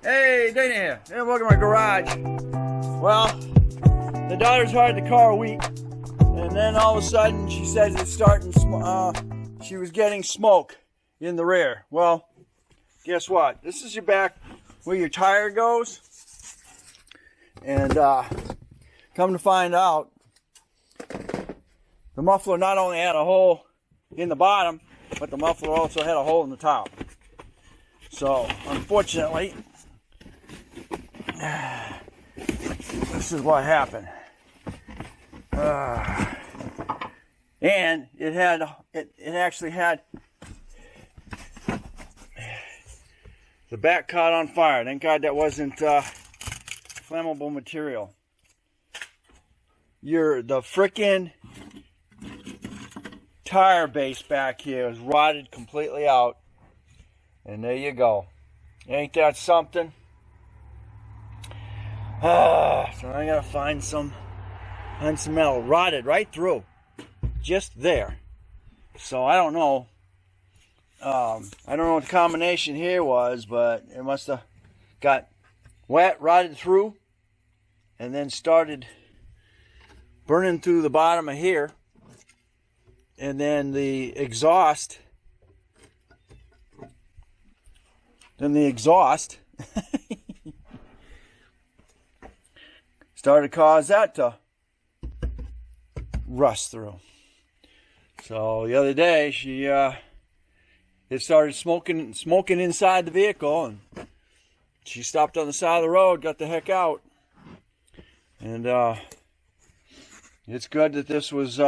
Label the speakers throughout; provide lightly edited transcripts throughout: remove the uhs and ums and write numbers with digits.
Speaker 1: Hey, Dana here. Hey, welcome to my garage. Well, the daughter's had the car a week, and then all of a sudden she says it's starting, she was getting smoke in the rear. Well, guess what? This is your back where your tire goes. And come to find out, the muffler not only had a hole in the bottom, but the muffler also had a hole in the top. So, unfortunately, this is what happened. And it actually had the back caught on fire. Thank God that wasn't flammable material. The frickin' tire base back here is rotted completely out. And there you go. Ain't that something? So I gotta find some metal. Rotted right through. Just there. So I don't know. I don't know what the combination here was, but it must have got wet, rotted through, and then started burning through the bottom of here. And then the exhaust. Started to cause that to rust through. So the other day, it started smoking inside the vehicle, and she stopped on the side of the road, got the heck out. And it's good that this was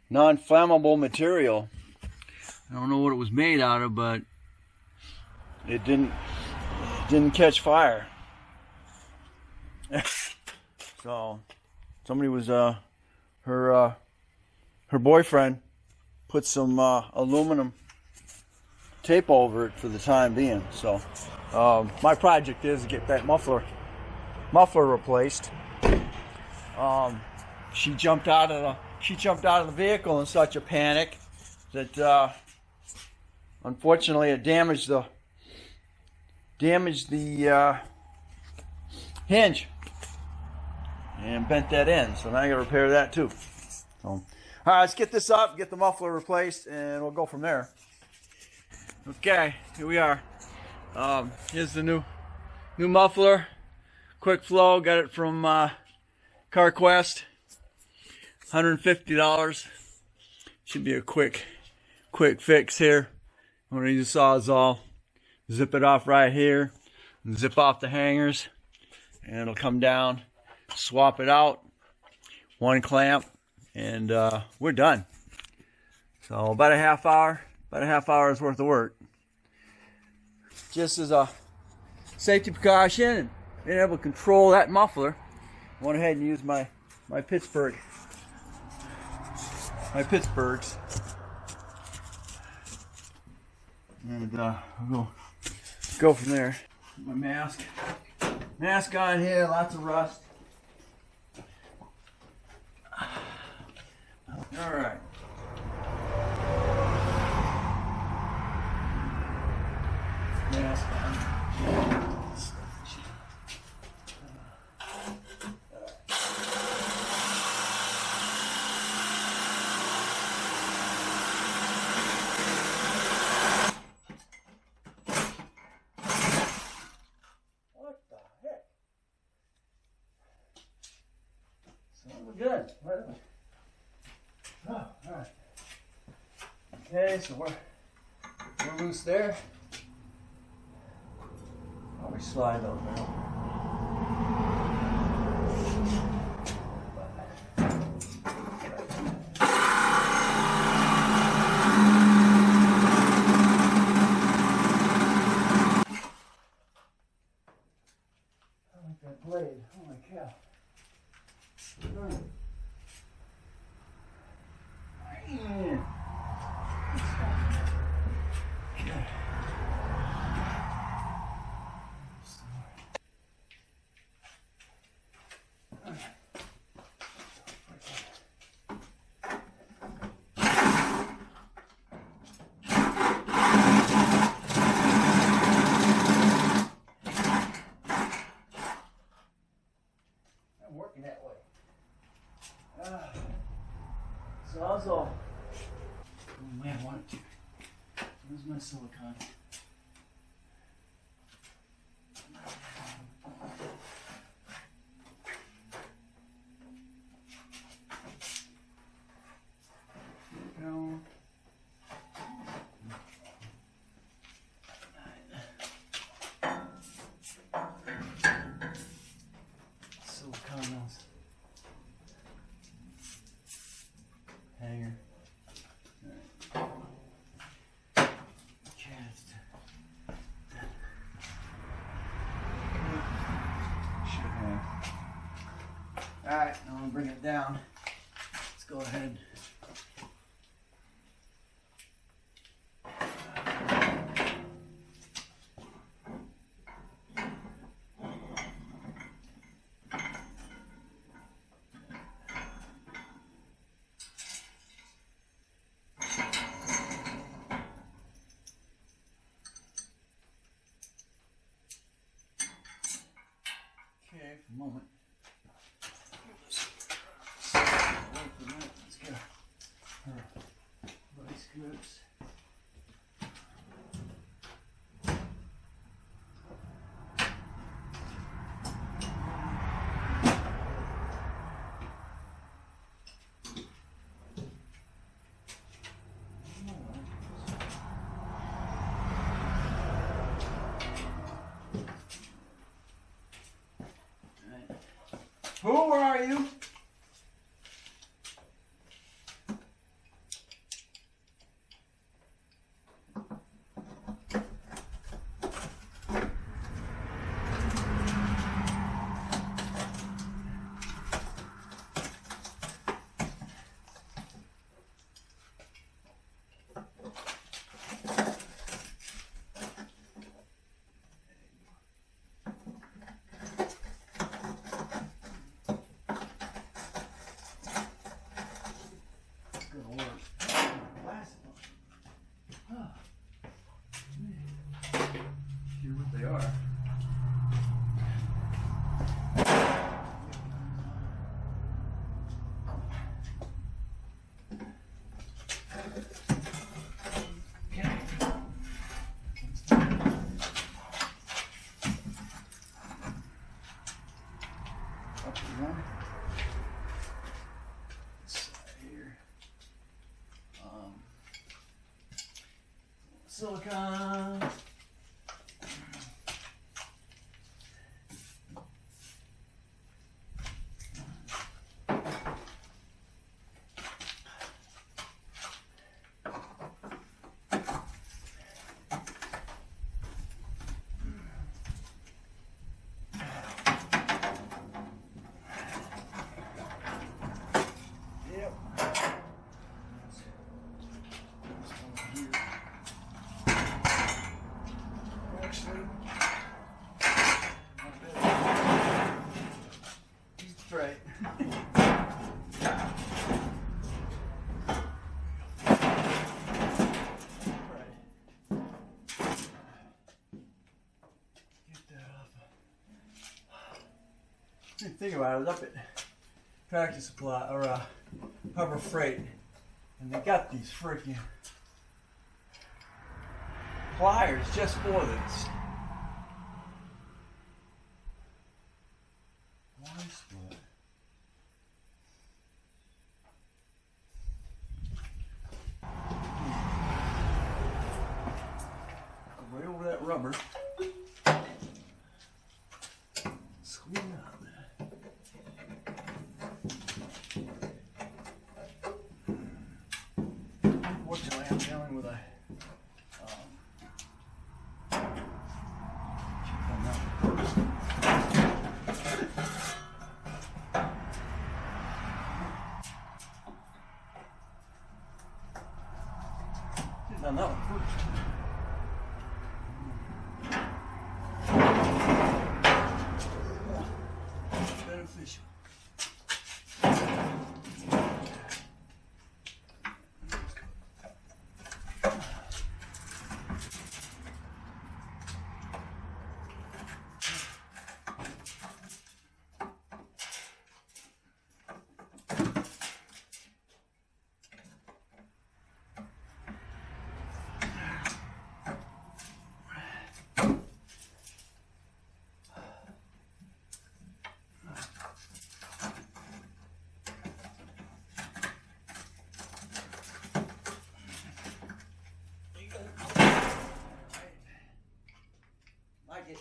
Speaker 1: non-flammable material. I don't know what it was made out of, but it didn't catch fire. So somebody was her boyfriend put some aluminum tape over it for the time being. So my project is to get that muffler replaced. She jumped out of the vehicle in such a panic that unfortunately it damaged the hinge and bent that end. So now I got to repair that too. So, all right, let's get this up, get the muffler replaced, and we'll go from there. Okay, here we are. Here's the new muffler, quick flow. Got it from CarQuest. $150. Should be a quick fix here. I'm gonna use a Sawzall, zip it off right here, and zip off the hangers, and it'll come down. Swap it out, one clamp, and we're done. So about a half hour's worth of work. Just as a safety precaution and being able to control that muffler, I went ahead and used my Pittsburghs. And we'll go from there. My mask on here, lots of rust. All right. Mask on. What the heck? So we're good. Oh, all right. Okay, so we're loose there. Probably slide those now. I like that blade. Holy cow. Alright, I'm going to bring it down. Let's go ahead. Okay, for a moment. Let's get our vice grips. Who are you? Silicone. Right. Think about it, I was up at Tractor Supply or Harbor Freight, and they got these freaking pliers just for this. Right over that rubber. Squeeze it out. Unfortunately, I'm dealing with a done that one first. Beneficial. Like it.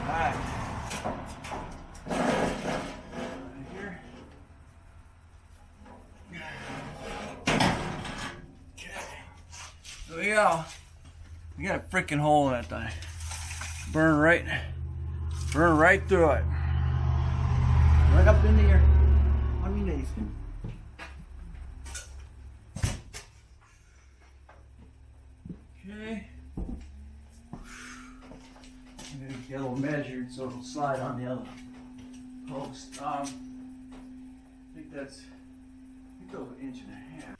Speaker 1: Alright. go. You got a freaking hole in that thing. Burn right through it. Right up into your underneath. Okay. I'm gonna get a little measured so it'll slide on the other post. I think that's an inch and a half.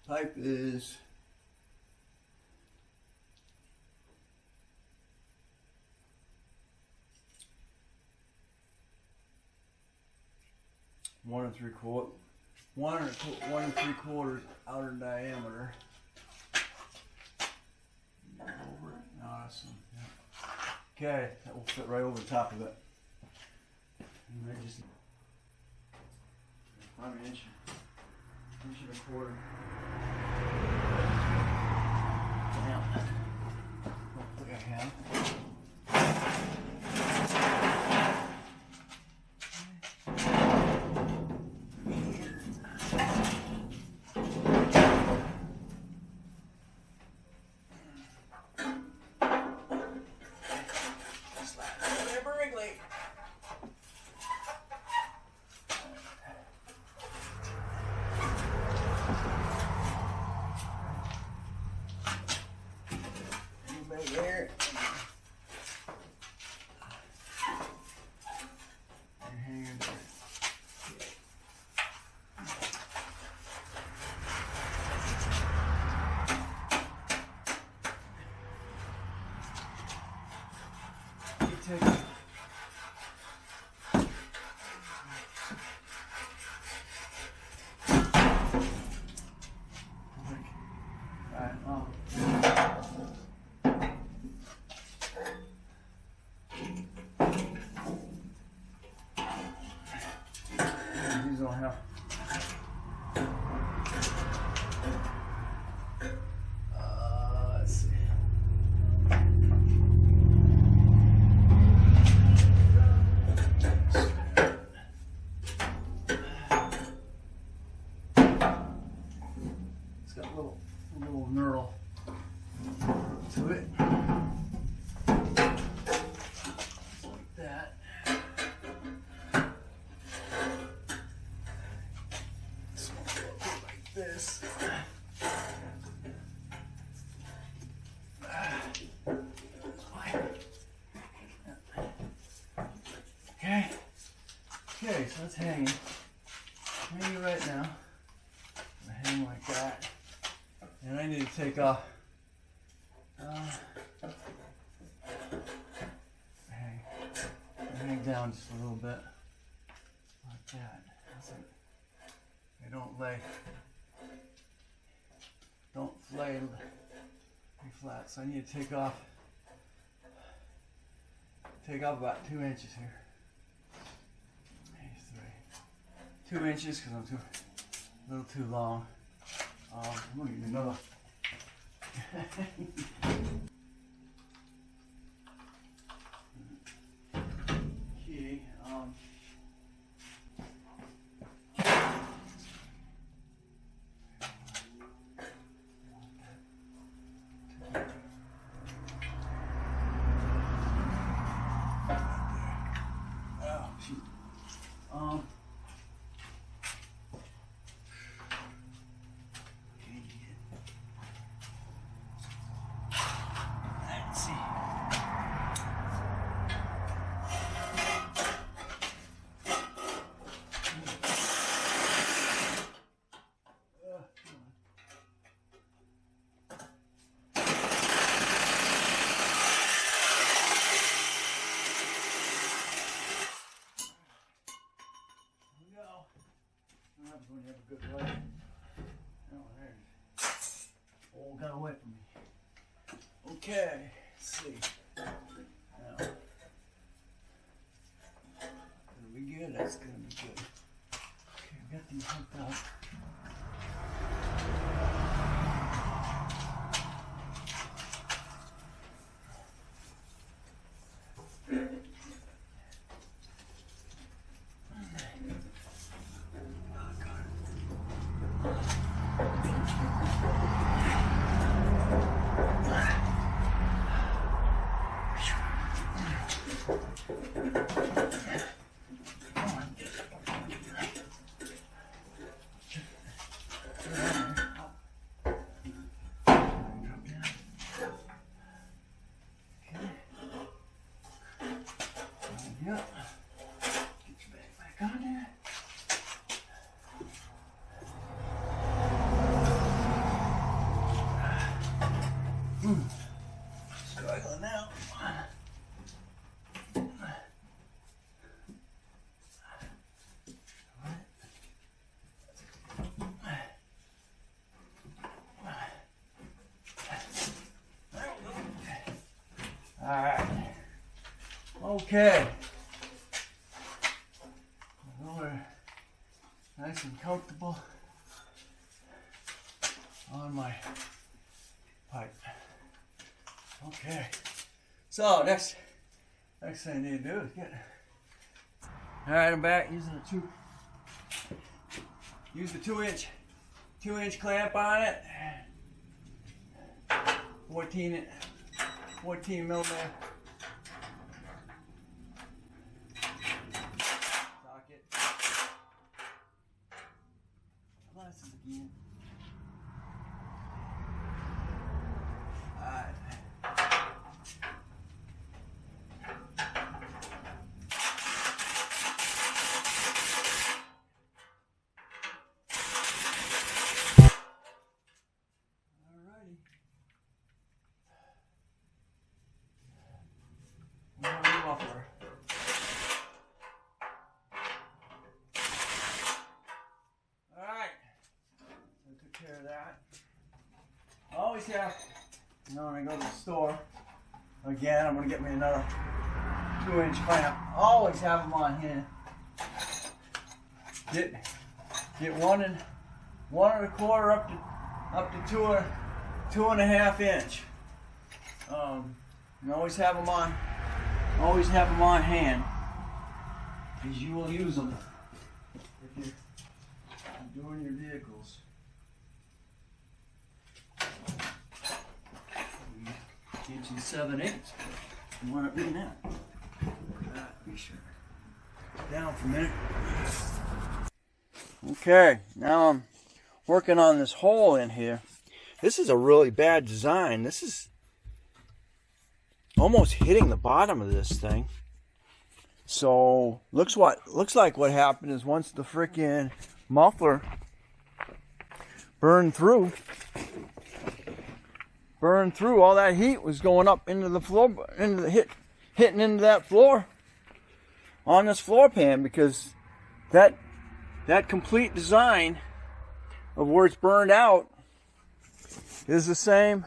Speaker 1: Pipe is 1 3/4 outer diameter. Awesome. Okay, that will fit right over the top of it. And I just probably an inch and a quarter. Now, hopefully I have. Take it. These don't have. Let's see. Little knurl to it. Just like that. This one will go like this. Okay. Okay, so it's hanging. Hanging right now. Hang like that. And I need to take off. Hang down just a little bit, like that. I don't lay flat. So I need to take off about 2 inches here. Maybe 3. 2 inches because I'm a little too long. I'm gonna get another. Key. Oh, shoot. When you have a good light. Oh, there it is. Oh, got away from me. Okay, let's see. Now, that's gonna be good. Okay, we got these hooked up. Yep. Get your back on there. Struggling now. All right. Okay. We're nice and comfortable on my pipe. Okay. So next thing I need to do is get. All right, I'm back using the 2-inch clamp on it. 14 millimeter. Socket. Glasses again. Alright. Alrighty. Muffler. Alright. So I took care of that. I always have, when I go to the store, again, I'm going to get me another 2-inch clamp. I always have them on hand. Get 1 1/4 up to 2.5 inch. And always have them on. Always have them on hand, because you will use them if you're doing your vehicles. Gives you 7/8. You want it in that. Be sure. Down for a minute. Okay, now I'm working on this hole in here. This is a really bad design. This is almost hitting the bottom of this thing. So looks like what happened is once the frickin' muffler burned through, all that heat was going up into the floor, hitting into that floor on this floor pan, because that complete design of where it's burned out is the same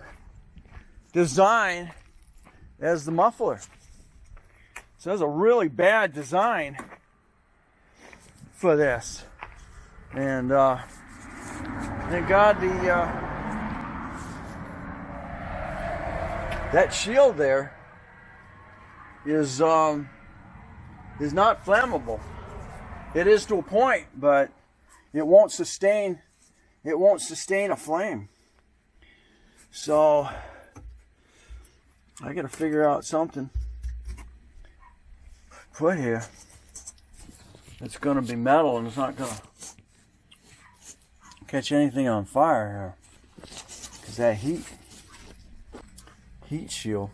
Speaker 1: design as the muffler. So that's a really bad design for this. And thank God that shield there is not flammable. It is to a point, but it won't sustain a flame. So I gotta figure out something to put here that's gonna be metal and it's not gonna catch anything on fire here, because that heat shield.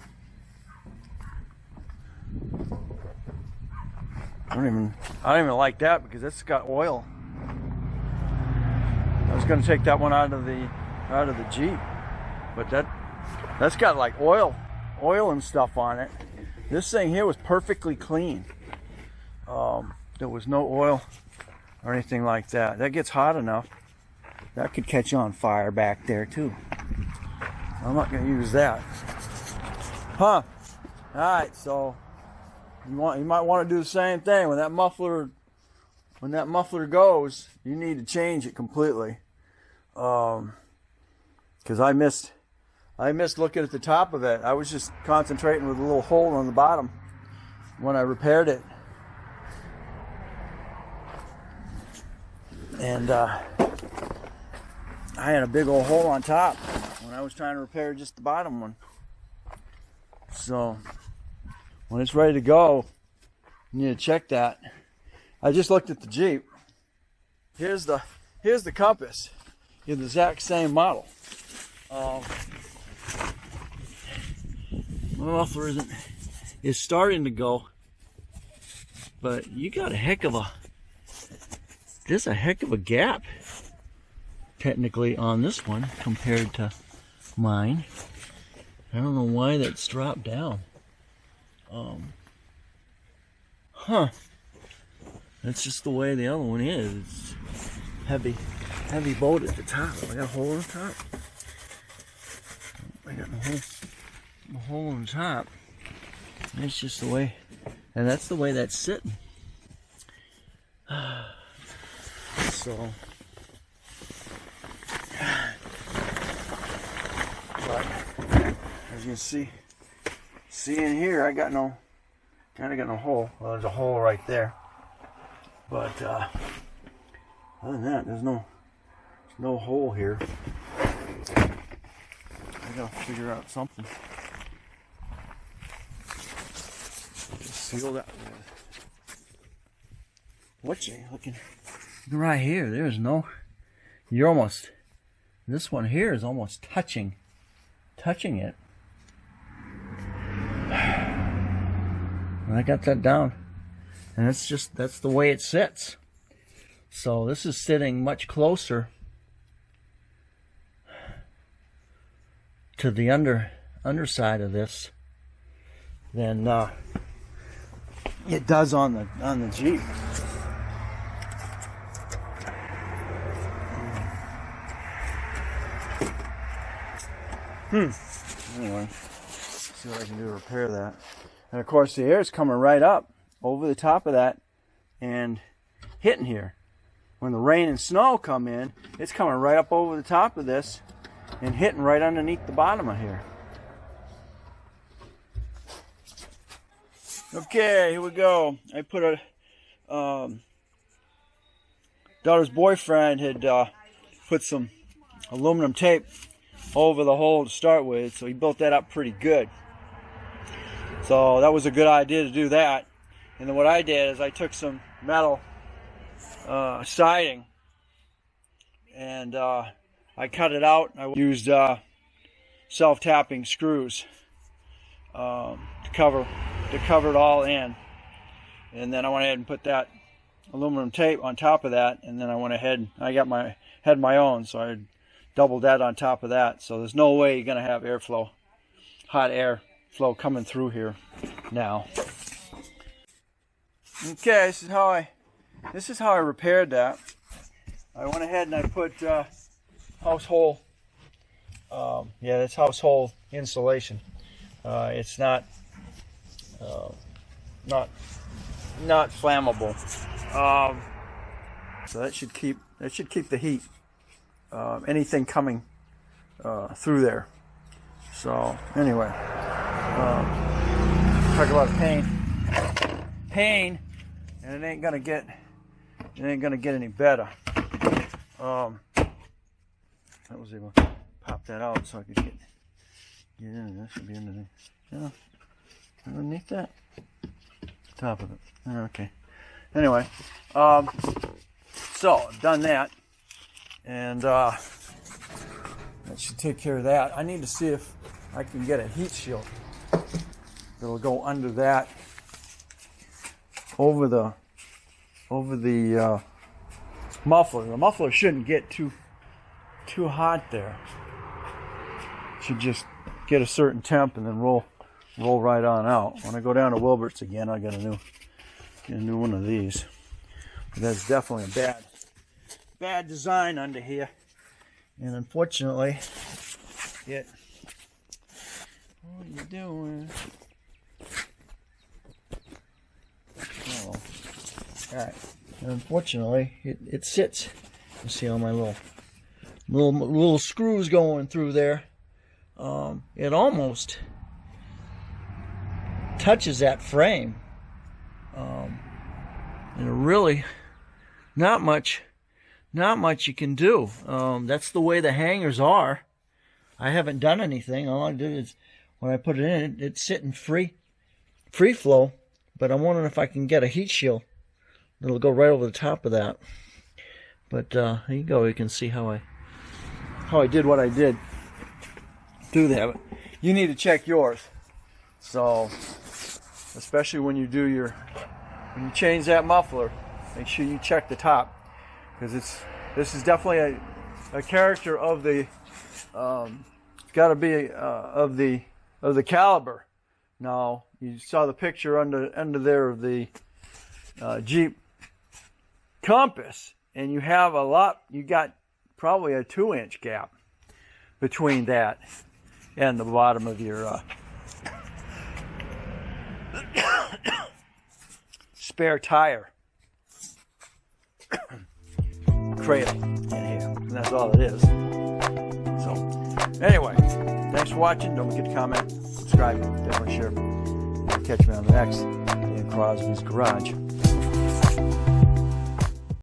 Speaker 1: I don't even like that, because it's got oil. I was gonna take that one out of the Jeep, but that's got like oil and stuff on it. This thing here was perfectly clean. There was no oil or anything like that. That gets hot enough. That could catch on fire back there too. I'm not gonna use that. Huh. Alright, so you might want to do the same thing when that muffler when that muffler goes, you need to change it completely. Because I missed looking at the top of it. I was just concentrating with a little hole on the bottom when I repaired it. And I had a big old hole on top when I was trying to repair just the bottom one. So when it's ready to go, you need to check that. I just looked at the Jeep. Here's the compass. You're the exact same model. My muffler is starting to go, but you got there's a heck of a gap technically on this one compared to mine. I don't know why that's dropped down. That's just the way the other one is. It's heavy boat at the top. I got a hole on the top. I got a hole on the top. That's just the way, and that's the way that's sitting. So, but as you can see in here, I got no hole. Well, there's a hole right there, but other than that, there's no hole here. I gotta figure out something. Seal that with. What's you looking right here? There's no. You're almost. This one here is almost touching it. And I got that down, and that's the way it sits. So this is sitting much closer to the underside of this than it does on the Jeep. Anyway, see what I can do to repair that. And of course, the air is coming right up over the top of that and hitting here. When the rain and snow come in, it's coming right up over the top of this and hitting right underneath the bottom of here. Okay, here we go. I put a daughter's boyfriend had put some aluminum tape over the hole to start with, so he built that up pretty good. So that was a good idea to do that. And then what I did is I took some metal siding and I cut it out. I used self-tapping screws to cover it all in. And then I went ahead and put that aluminum tape on top of that, and then I went ahead, I had my own, so I doubled that on top of that. So there's no way you're going to have airflow, hot air flow coming through here now. Okay, this is how I repaired that. I went ahead and I put household, that's household insulation. It's not flammable. So that should keep the heat, anything coming through there. So anyway, talk about pain, and it ain't gonna get any better. I was able to pop that out so I could get in. That should be underneath. Yeah, underneath that, top of it. Okay. Anyway, so I've done that, and that should take care of that. I need to see if I can get a heat shield that'll go under that, over the muffler. The muffler shouldn't get too hot there. It should just get a certain temp and then roll right on out. When I go down to Wilbert's again, I get a new one of these. But that's definitely a bad design under here, and unfortunately, what are you doing? Oh, all right. And unfortunately, it sits. You see all my little screws going through there. It almost touches that frame. And really, not much you can do. That's the way the hangers are. I haven't done anything. All I did is, when I put it in, it's sitting free flow. But I'm wondering if I can get a heat shield that'll go right over the top of that. But there you go. You can see how I did what I did. Do that. But you need to check yours. So, especially when you do when you change that muffler, make sure you check the top, because this is definitely a character of the. It's got to be of the caliber. Now, you saw the picture under there of the Jeep Compass, and you have you got probably a 2-inch gap between that and the bottom of your spare tire cradle in here, and that's all it is. So, anyway, thanks for watching. Don't forget to comment, subscribe, definitely share. Catch me on the next in Crosby's Garage.